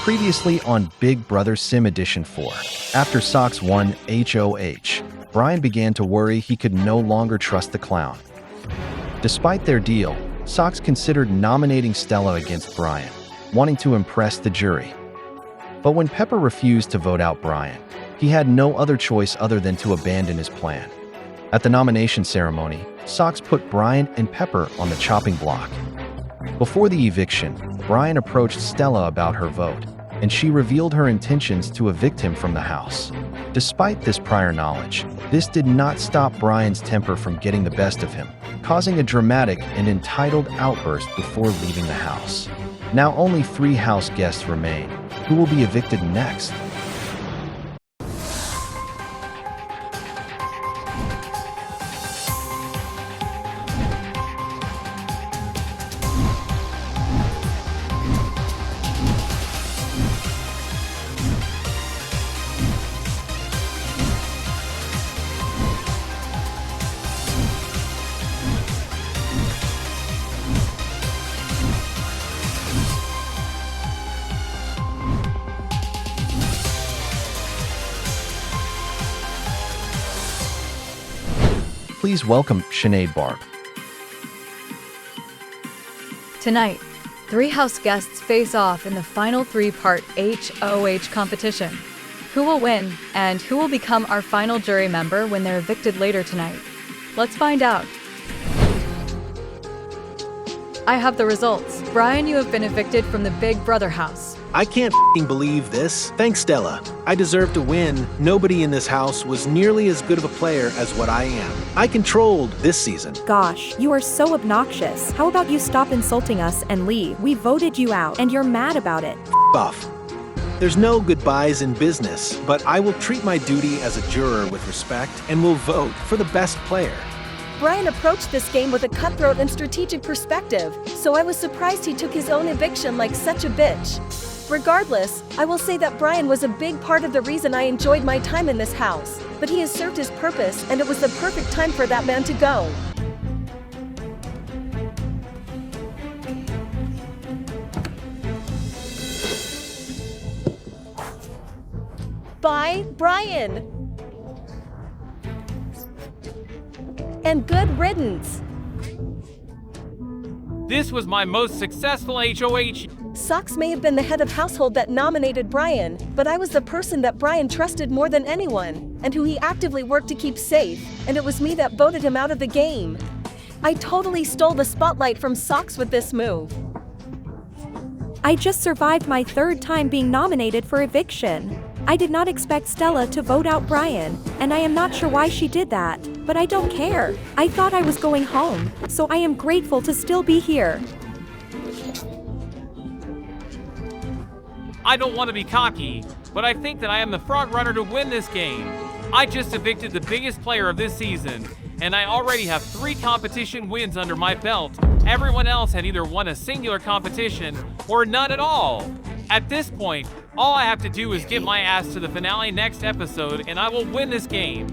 Previously on Big Brother Sim Edition 4. After Sox won HOH, Brian began to worry he could no longer trust the clown. Despite their deal, Sox considered nominating Stella against Brian, wanting to impress the jury. But when Pepper refused to vote out Brian, he had no other choice other than to abandon his plan. At the nomination ceremony, Sox put Brian and Pepper on the chopping block. Before the eviction, Brian approached Stella about her vote, and she revealed her intentions to evict him from the house. Despite this prior knowledge, this did not stop Brian's temper from getting the best of him, causing a dramatic and entitled outburst before leaving the house. Now only 3 house guests remain. Who will be evicted next? Please welcome Sinead Barb. Tonight, 3 house guests face off in the final 3-part HOH competition. Who will win, and who will become our final jury member when they're evicted later tonight? Let's find out. I have the results. Brian, you have been evicted from the Big Brother house. I can't f***ing believe this. Thanks, Stella. I deserve to win. Nobody in this house was nearly as good of a player as what I am. I controlled this season. Gosh, you are so obnoxious. How about you stop insulting us and leave? We voted you out, and you're mad about it. F*** off. There's no goodbyes in business, but I will treat my duty as a juror with respect and will vote for the best player. Brian approached this game with a cutthroat and strategic perspective, so I was surprised he took his own eviction like such a bitch. Regardless, I will say that Brian was a big part of the reason I enjoyed my time in this house, but he has served his purpose and it was the perfect time for that man to go. Bye, Brian! And good riddance! This was my most successful HOH. Sox may have been the head of household that nominated Brian, but I was the person that Brian trusted more than anyone, and who he actively worked to keep safe, and it was me that voted him out of the game. I totally stole the spotlight from Sox with this move. I just survived my 3rd time being nominated for eviction. I did not expect Stella to vote out Brian, and I am not sure why she did that, but I don't care. I thought I was going home, so I am grateful to still be here. I don't want to be cocky, but I think that I am the front runner to win this game. I just evicted the biggest player of this season, and I already have 3 competition wins under my belt. Everyone else had either won a singular competition or none at all. At this point, all I have to do is get my ass to the finale next episode, and I will win this game.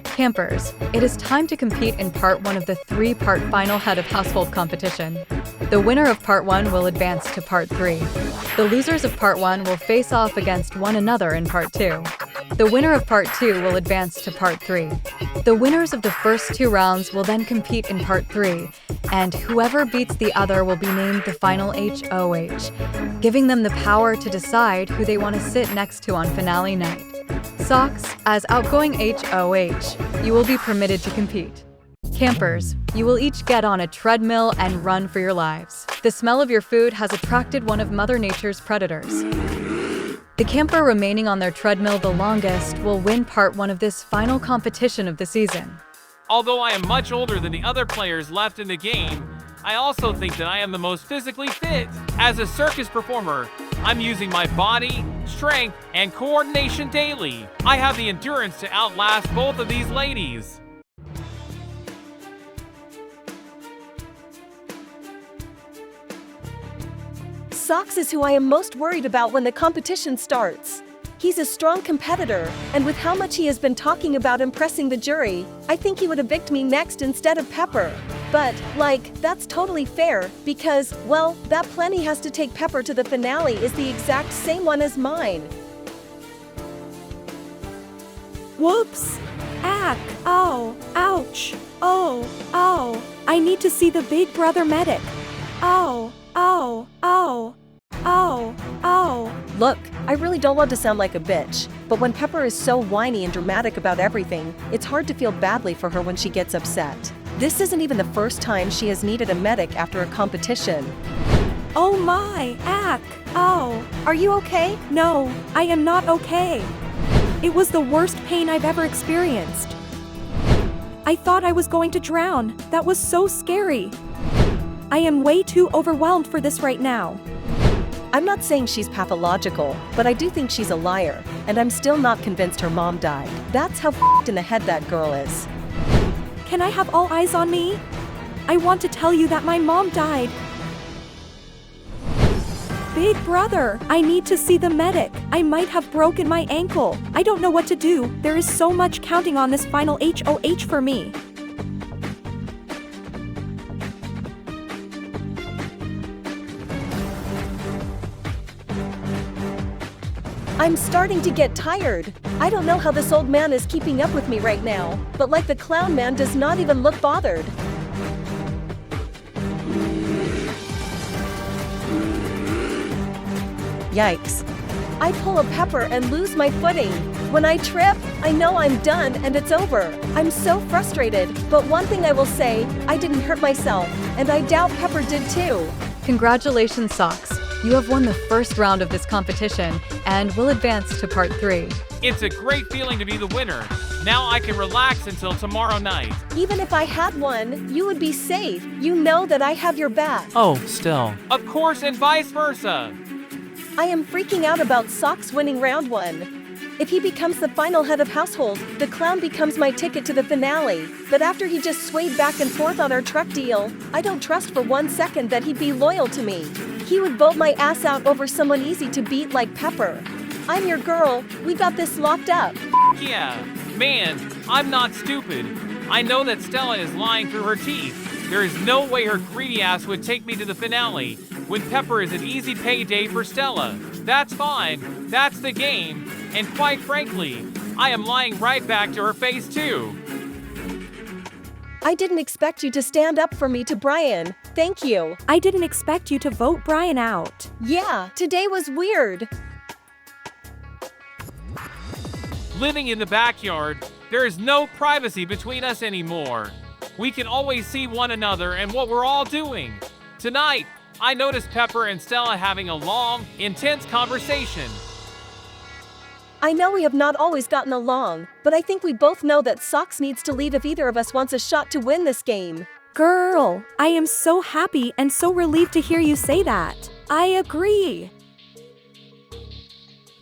Campers, it is time to compete in Part 1 of the 3-part final Head of Household competition. The winner of Part 1 will advance to Part 3. The losers of Part 1 will face off against one another in Part 2. The winner of Part 2 will advance to Part 3. The winners of the first 2 rounds will then compete in Part 3, and whoever beats the other will be named the final HOH, giving them the power to decide who they want to sit next to on finale night. Sox, as outgoing HOH, you will be permitted to compete. Campers, you will each get on a treadmill and run for your lives. The smell of your food has attracted one of Mother Nature's predators. The camper remaining on their treadmill the longest will win Part 1 of this final competition of the season. Although I am much older than the other players left in the game, I also think that I am the most physically fit. As a circus performer, I'm using my body, strength, and coordination daily. I have the endurance to outlast both of these ladies. Socks is who I am most worried about when the competition starts. He's a strong competitor, and with how much he has been talking about impressing the jury, I think he would evict me next instead of Pepper. But, that's totally fair, because, well, that plan he has to take Pepper to the finale is the exact same one as mine. Whoops! Ack! Ow! Ouch! Oh! Ow! I need to see the Big Brother medic. Ow! Ow! Ow! Ow! Ow! Look, I really don't want to sound like a bitch, but when Pepper is so whiny and dramatic about everything, it's hard to feel badly for her when she gets upset. This isn't even the first time she has needed a medic after a competition. Oh my! Ack! Ow! Are you okay? No, I am not okay. It was the worst pain I've ever experienced. I thought I was going to drown. That was so scary. I am way too overwhelmed for this right now. I'm not saying she's pathological, but I do think she's a liar, and I'm still not convinced her mom died. That's how f***ed in the head that girl is. Can I have all eyes on me? I want to tell you that my mom died. Big Brother, I need to see the medic. I might have broken my ankle. I don't know what to do. There is so much counting on this final HOH for me. I'm starting to get tired. I don't know how this old man is keeping up with me right now, but the clown man does not even look bothered. Yikes. I pull a Pepper and lose my footing. When I trip, I know I'm done and it's over. I'm so frustrated, but one thing I will say, I didn't hurt myself, and I doubt Pepper did too. Congratulations, Socks. You have won the first round of this competition and will advance to part 3. It's a great feeling to be the winner. Now I can relax until tomorrow night. Even if I had won, you would be safe. You know that I have your back. Oh, still. Of course, and vice versa. I am freaking out about Socks winning round 1. If he becomes the final head of household, the clown becomes my ticket to the finale. But after he just swayed back and forth on our truck deal, I don't trust for 1 second that he'd be loyal to me. He would vote my ass out over someone easy to beat like Pepper. I'm your girl. We got this locked up. Yeah, man, I'm not stupid. I know that Stella is lying through her teeth. There is no way her greedy ass would take me to the finale when Pepper is an easy payday for Stella. That's fine. That's the game. And quite frankly, I am lying right back to her face too. I didn't expect you to stand up for me to Brian. Thank you. I didn't expect you to vote Brian out. Yeah, today was weird. Living in the backyard, there is no privacy between us anymore. We can always see one another and what we're all doing. Tonight, I noticed Pepper and Stella having a long, intense conversation. I know we have not always gotten along, but I think we both know that Socks needs to leave if either of us wants a shot to win this game. Girl, I am so happy and so relieved to hear you say that. I agree.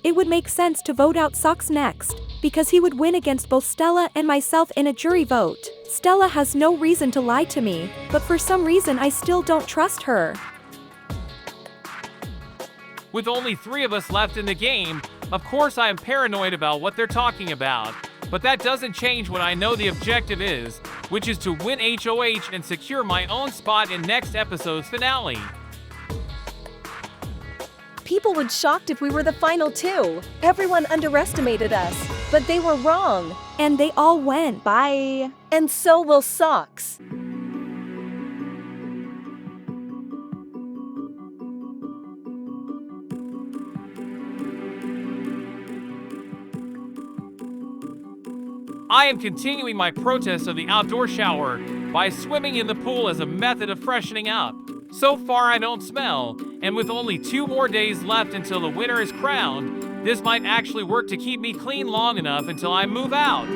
It would make sense to vote out Socks next, because he would win against both Stella and myself in a jury vote. Stella has no reason to lie to me, but for some reason I still don't trust her. With only 3 of us left in the game, of course I am paranoid about what they're talking about. But that doesn't change what I know the objective is, which is to win HOH and secure my own spot in next episode's finale. People would be shocked if we were the final 2. Everyone underestimated us, but they were wrong. And they all went. Bye. And so will Socks. I am continuing my protest of the outdoor shower by swimming in the pool as a method of freshening up. So far I don't smell, and with only 2 more days left until the winner is crowned, this might actually work to keep me clean long enough until I move out.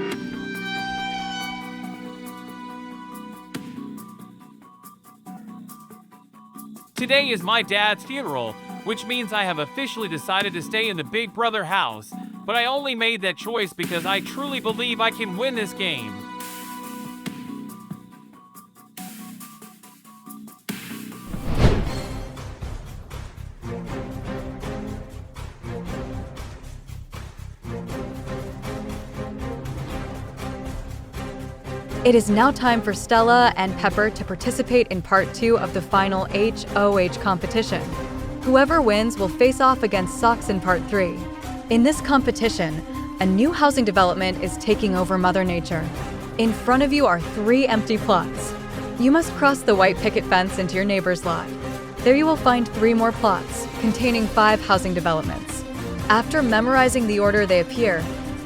Today is my dad's funeral, which means I have officially decided to stay in the Big Brother house. But I only made that choice because I truly believe I can win this game. It is now time for Stella and Pepper to participate in part 2 of the final HOH competition. Whoever wins will face off against Socks in part 3. In this competition, a new housing development is taking over Mother Nature. In front of you are 3 empty plots. You must cross the white picket fence into your neighbor's lot. There you will find 3 more plots, containing 5 housing developments. After memorizing the order they appear,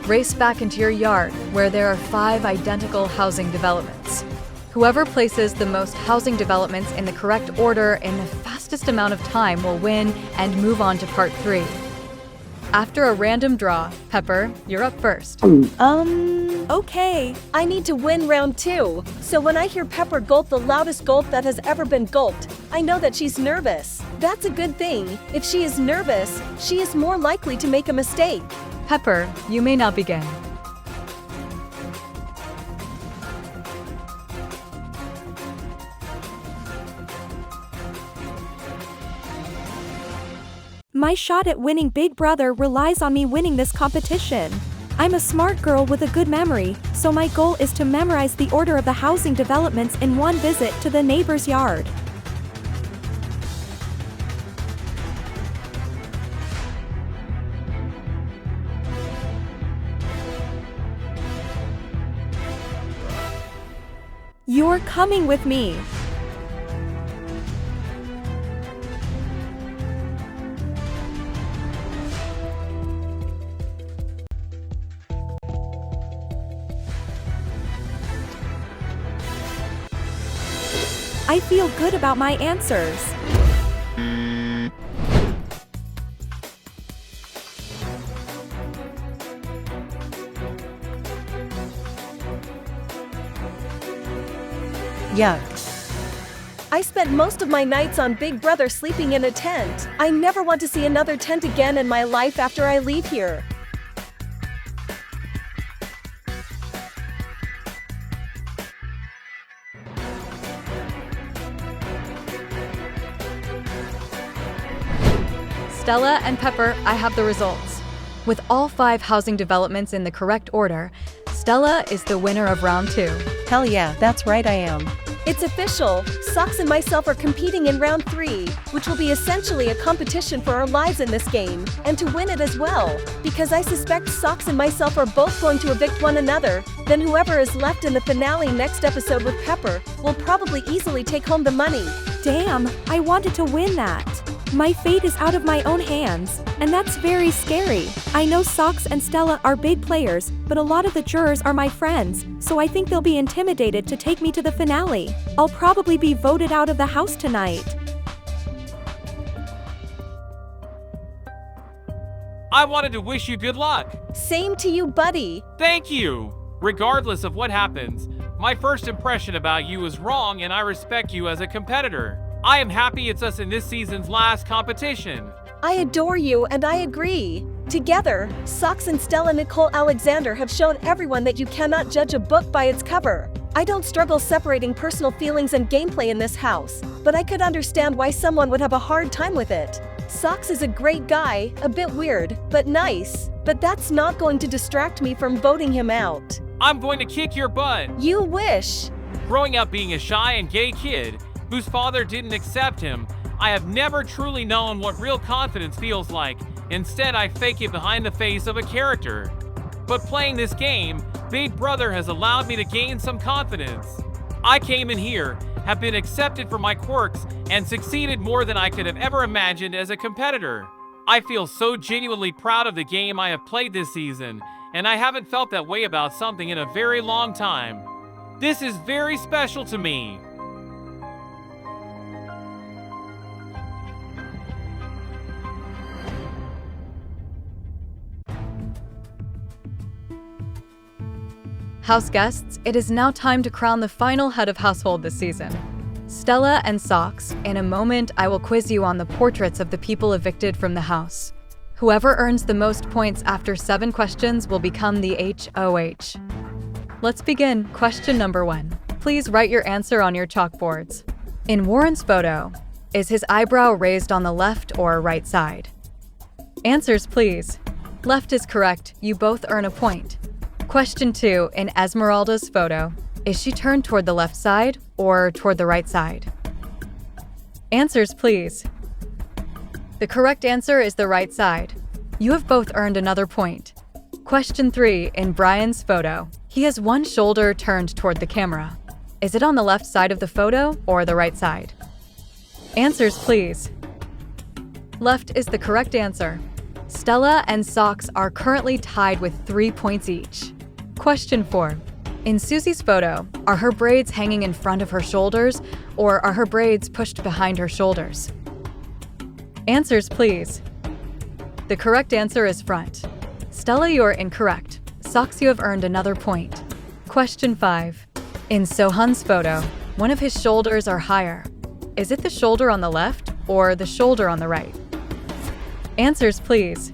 race back into your yard, where there are 5 identical housing developments. Whoever places the most housing developments in the correct order in the fastest amount of time will win and move on to part 3. After a random draw, Pepper, you're up first. Okay. I need to win round 2. So when I hear Pepper gulp the loudest gulp that has ever been gulped, I know that she's nervous. That's a good thing. If she is nervous, she is more likely to make a mistake. Pepper, you may now begin. My shot at winning Big Brother relies on me winning this competition. I'm a smart girl with a good memory, so my goal is to memorize the order of the housing developments in one visit to the neighbor's yard. You're coming with me. I feel good about my answers. Yuck. I spent most of my nights on Big Brother sleeping in a tent. I never want to see another tent again in my life after I leave here. Stella and Pepper, I have the results. With all 5 housing developments in the correct order, Stella is the winner of round 2. Hell yeah, that's right I am. It's official. Socks and myself are competing in round 3, which will be essentially a competition for our lives in this game, and to win it as well. Because I suspect Socks and myself are both going to evict one another, then whoever is left in the finale next episode with Pepper will probably easily take home the money. Damn, I wanted to win that. My fate is out of my own hands, and that's very scary. I know Socks and Stella are big players, but a lot of the jurors are my friends, so I think they'll be intimidated to take me to the finale. I'll probably be voted out of the house tonight. I wanted to wish you good luck. Same to you, buddy. Thank you. Regardless of what happens, my first impression about you is wrong and I respect you as a competitor. I am happy it's us in this season's last competition. I adore you and I agree. Together, Socks and Stella Nicole Alexander have shown everyone that you cannot judge a book by its cover. I don't struggle separating personal feelings and gameplay in this house, but I could understand why someone would have a hard time with it. Socks is a great guy, a bit weird, but nice. But that's not going to distract me from voting him out. I'm going to kick your butt. You wish. Growing up being a shy and gay kid, whose father didn't accept him, I have never truly known what real confidence feels like. Instead, I fake it behind the face of a character. But playing this game, Big Brother has allowed me to gain some confidence. I came in here, have been accepted for my quirks, and succeeded more than I could have ever imagined as a competitor. I feel so genuinely proud of the game I have played this season, and I haven't felt that way about something in a very long time. This is very special to me. House guests, it is now time to crown the final head of household this season. Stella and Socks, in a moment I will quiz you on the portraits of the people evicted from the house. Whoever earns the most points after 7 questions will become the HOH. Let's begin. Question number 1. Please write your answer on your chalkboards. In Warren's photo, is his eyebrow raised on the left or right side? Answers, please. Left is correct. You both earn a point. Question 2. In Esmeralda's photo, Is she turned toward the left side or toward the right side? Answers, please. The correct answer is the right side. You have both earned another point. Question 3. In Brian's photo, he has one shoulder turned toward the camera. Is it on the left side of the photo or the right side? Answers, please. Left is the correct answer. Stella and Socks are currently tied with 3 points each. Question 4. In Susie's photo, are her braids hanging in front of her shoulders or are her braids pushed behind her shoulders? Answers, please. The correct answer is front. Stella, you're incorrect. Socks, you have earned another point. Question 5. In Sohan's photo, one of his shoulders are higher. Is it the shoulder on the left or the shoulder on the right? Answers, please.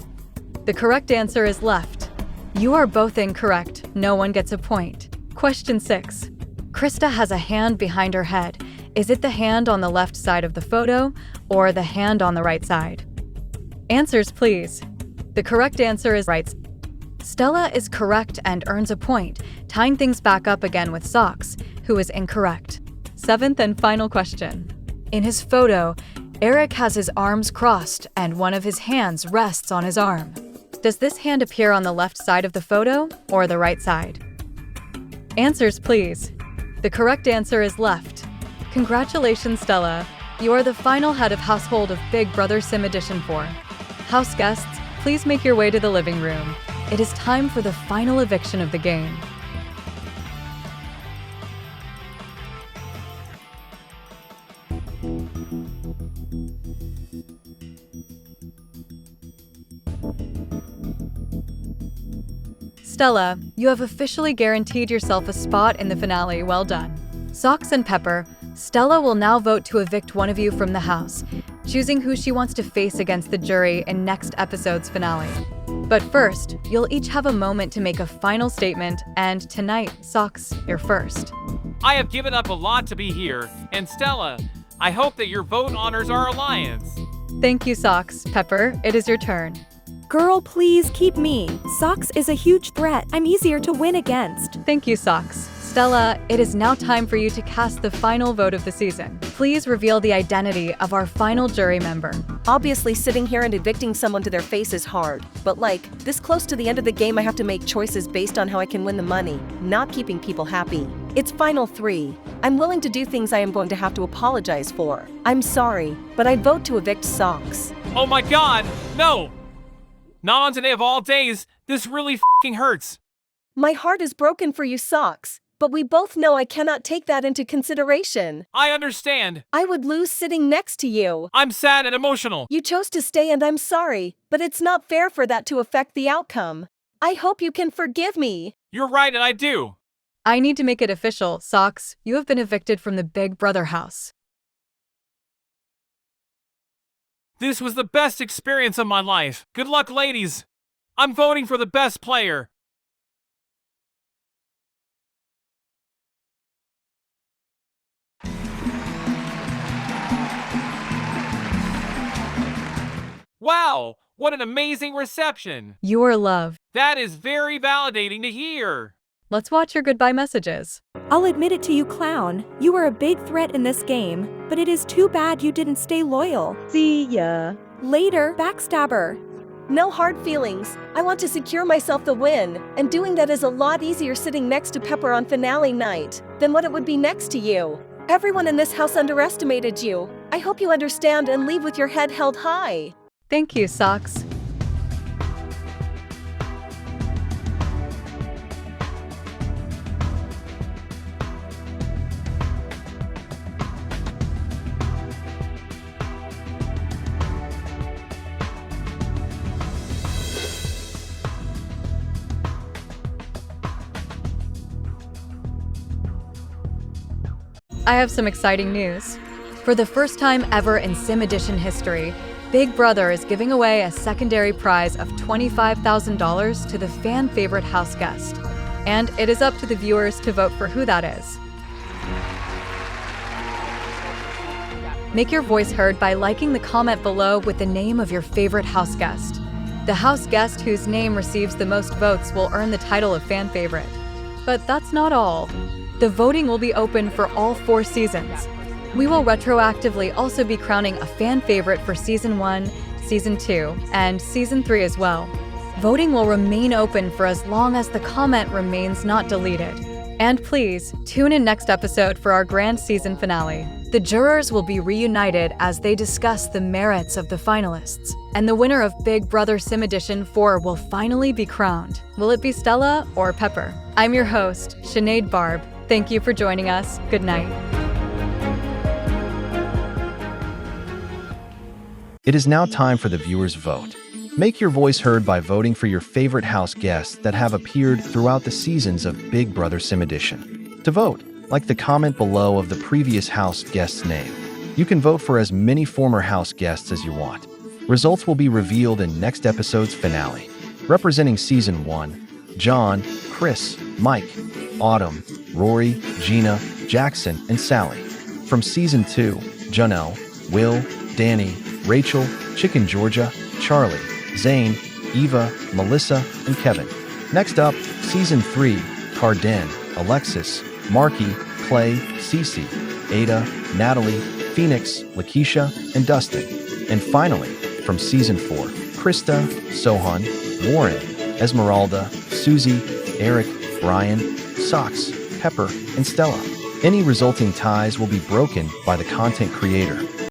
The correct answer is left. You are both incorrect. No one gets a point. Question 6. Krista has a hand behind her head. Is it the hand on the left side of the photo or the hand on the right side? Answers, please. The correct answer is right. Stella is correct and earns a point, tying things back up again with Socks, who is incorrect. 7th and final question. In his photo, Eric has his arms crossed and one of his hands rests on his arm. Does this hand appear on the left side of the photo or the right side? Answers, please. The correct answer is left. Congratulations, Stella. You are the final head of household of Big Brother Sim Edition 4. House guests, please make your way to the living room. It is time for the final eviction of the game. Stella, you have officially guaranteed yourself a spot in the finale. Well done. Socks and Pepper, Stella will now vote to evict one of you from the house, choosing who she wants to face against the jury in next episode's finale. But first, you'll each have a moment to make a final statement, and tonight, Socks, you're first. I have given up a lot to be here, and Stella, I hope that your vote honors our alliance. Thank you, Socks. Pepper, it is your turn. Girl, please keep me. Socks is a huge threat. I'm easier to win against. Thank you, Socks. Stella, it is now time for you to cast the final vote of the season. Please reveal the identity of our final jury member. Obviously, sitting here and evicting someone to their face is hard, but this close to the end of the game, I have to make choices based on how I can win the money, not keeping people happy. It's final 3. I'm willing to do things I am going to have to apologize for. I'm sorry, but I vote to evict Socks. Oh my god, no! Not on today of all days, this really f***ing hurts. My heart is broken for you, Socks, but we both know I cannot take that into consideration. I understand. I would lose sitting next to you. I'm sad and emotional. You chose to stay and I'm sorry, but it's not fair for that to affect the outcome. I hope you can forgive me. You're right and I do. I need to make it official. Socks, you have been evicted from the Big Brother house. This was the best experience of my life. Good luck, ladies. I'm voting for the best player. Wow, what an amazing reception. You are loved. That is very validating to hear. Let's watch your goodbye messages. I'll admit it to you, clown. You were a big threat in this game, but it is too bad you didn't stay loyal. See ya. Later, backstabber. No hard feelings. I want to secure myself the win, and doing that is a lot easier sitting next to Pepper on finale night than what it would be next to you. Everyone in this house underestimated you. I hope you understand and leave with your head held high. Thank you, Socks. I have some exciting news. For the first time ever in Sim Edition history, Big Brother is giving away a secondary prize of $25,000 to the fan favorite house guest. And it is up to the viewers to vote for who that is. Make your voice heard by liking the comment below with the name of your favorite house guest. The house guest whose name receives the most votes will earn the title of fan favorite. But that's not all. The voting will be open for all 4 seasons. We will retroactively also be crowning a fan favorite for Season 1, Season 2, and Season 3 as well. Voting will remain open for as long as the comment remains not deleted. And please, tune in next episode for our grand season finale. The jurors will be reunited as they discuss the merits of the finalists, and the winner of Big Brother Sim Edition 4 will finally be crowned. Will it be Stella or Pepper? I'm your host, Sinead Barb. Thank you for joining us. Good night. It is now time for the viewers' vote. Make your voice heard by voting for your favorite house guests that have appeared throughout the seasons of Big Brother Sim Edition. To vote, like the comment below of the previous house guest's name. You can vote for as many former house guests as you want. Results will be revealed in next episode's finale. Representing Season 1, John, Chris, Mike, Autumn, Rory, Gina, Jackson, and Sally. From Season 2, Janelle, Will, Danny, Rachel, Chicken Georgia, Charlie, Zane, Eva, Melissa, and Kevin. Next up, Season 3, Carden, Alexis, Marky, Clay, Cece, Ada, Natalie, Phoenix, Lakeisha, and Dustin. And finally, from Season 4, Krista, Sohan, Warren, Esmeralda, Susie, Eric, Brian, Socks, Pepper, and Stella. Any resulting ties will be broken by the content creator.